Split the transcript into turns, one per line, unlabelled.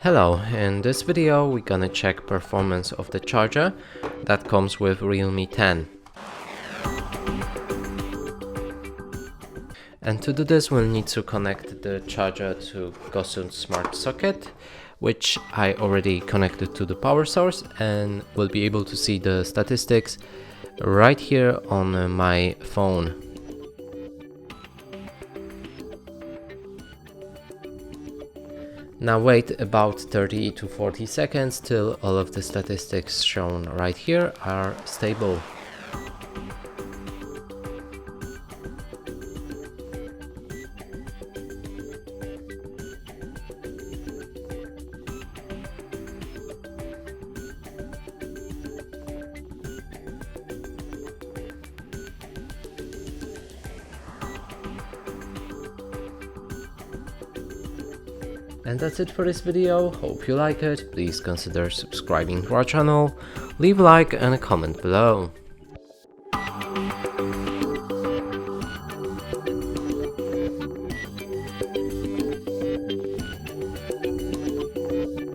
Hello, in this video we're gonna check performance of the charger that comes with Realme 10. And to do this we'll need to connect the charger to Gosun Smart Socket, which I already connected to the power source, and we'll be able to see the statistics right here on my phone. Now wait about 30 to 40 seconds till all of the statistics shown right here are stable. And that's it for this video. Hope you like it. Please consider subscribing to our channel, leave a like and a comment below.